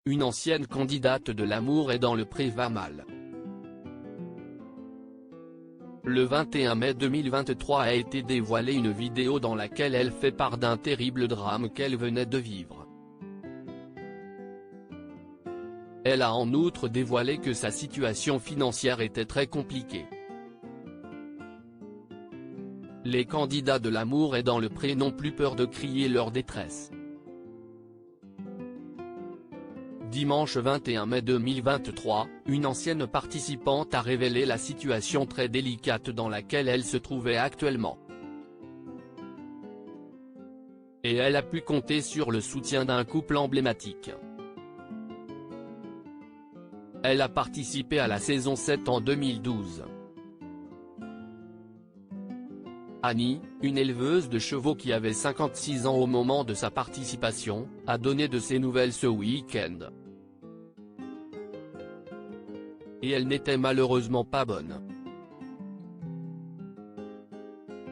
une ancienne candidate de L'amour est dans le pré va mal. Le 21 mai 2023 a été dévoilée une vidéo dans laquelle elle fait part d'un terrible drame qu'elle venait de vivre. Elle a en outre dévoilé que sa situation financière était très compliquée. Les candidats de L'amour est dans le pré n'ont plus peur de crier leur détresse. Dimanche 21 mai 2023, une ancienne participante a révélé la situation très délicate dans laquelle elle se trouvait actuellement. Et elle a pu compter sur le soutien d'un couple emblématique. Elle a participé à la saison 7 en 2012. Annie, une éleveuse de chevaux qui avait 56 ans au moment de sa participation, a donné de ses nouvelles ce week-end. Et elle n'était malheureusement pas bonne.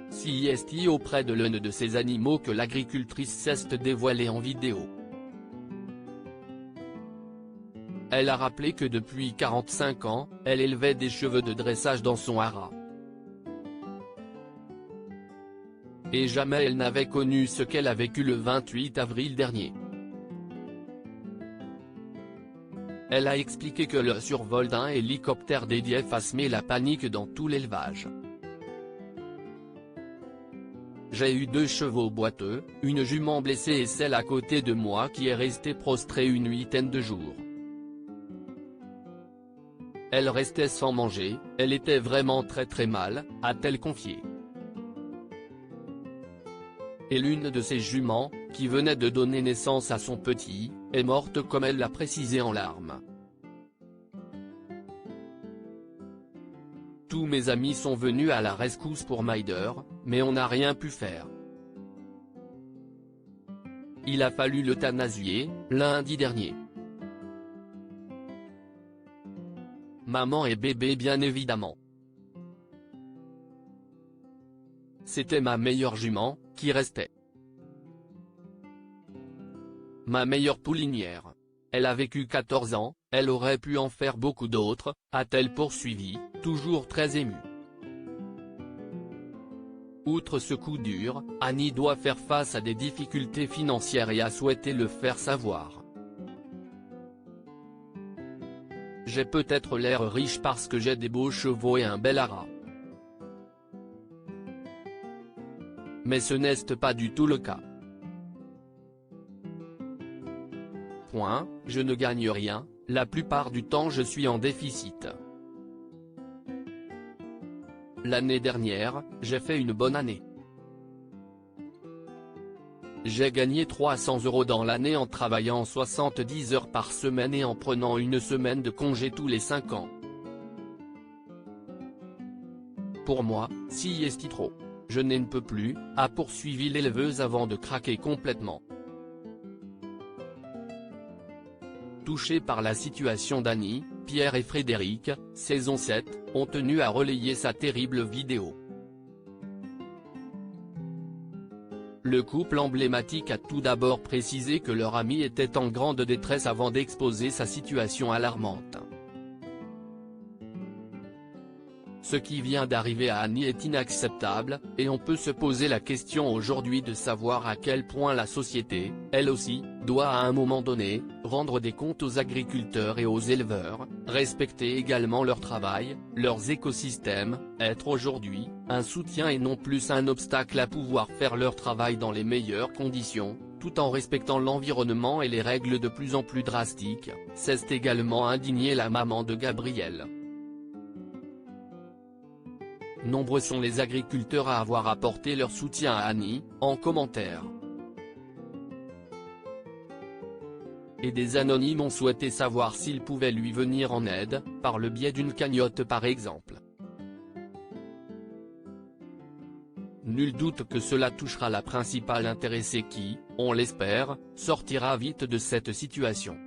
CIST auprès de l'un de ces animaux que l'agricultrice s'est dévoilée en vidéo. Elle a rappelé que depuis 45 ans, elle élevait des chevaux de dressage dans son haras. Et jamais elle n'avait connu ce qu'elle a vécu le 28 avril dernier. Elle a expliqué que le survol d'un hélicoptère dédié a semé la panique dans tout l'élevage. J'ai eu 2 chevaux boiteux, une jument blessée et celle à côté de moi qui est restée prostrée une 8aine de jours. Elle restait sans manger, elle était vraiment très mal, a-t-elle confié. Et l'une de ses juments, qui venait de donner naissance à son petit, est morte comme elle l'a précisé en larmes. Tous mes amis sont venus à la rescousse pour Maider, mais on n'a rien pu faire. Il a fallu l'euthanasier, lundi dernier. Maman et bébé bien évidemment. C'était ma meilleure jument, qui restait. Ma meilleure poulinière. Elle a vécu 14 ans, elle aurait pu en faire beaucoup d'autres, a-t-elle poursuivi, toujours très émue. Outre ce coup dur, Annie doit faire face à des difficultés financières et a souhaité le faire savoir. J'ai peut-être l'air riche parce que j'ai des beaux chevaux et un bel haras. Mais ce n'est pas du tout le cas. Je ne gagne rien, la plupart du temps je suis en déficit. L'année dernière, j'ai fait une bonne année. J'ai gagné 300 € dans l'année en travaillant 70 heures par semaine et en prenant une semaine de congé tous les 5 ans. Pour moi, si est trop. Je n'en peux plus, a poursuivi l'éleveuse avant de craquer complètement. Touchés par la situation d'Annie, Pierre et Frédéric, saison 7, ont tenu à relayer sa terrible vidéo. Le couple emblématique a tout d'abord précisé que leur ami était en grande détresse avant d'exposer sa situation alarmante. Ce qui vient d'arriver à Annie est inacceptable, et on peut se poser la question aujourd'hui de savoir à quel point la société, elle aussi, doit à un moment donné, rendre des comptes aux agriculteurs et aux éleveurs, respecter également leur travail, leurs écosystèmes, être aujourd'hui, un soutien et non plus un obstacle à pouvoir faire leur travail dans les meilleures conditions, tout en respectant l'environnement et les règles de plus en plus drastiques, s'est également indignée la maman de Gabriel. Nombreux sont les agriculteurs à avoir apporté leur soutien à Annie, en commentaire. Et des anonymes ont souhaité savoir s'ils pouvaient lui venir en aide, par le biais d'une cagnotte par exemple. Nul doute que cela touchera la principale intéressée qui, on l'espère, sortira vite de cette situation.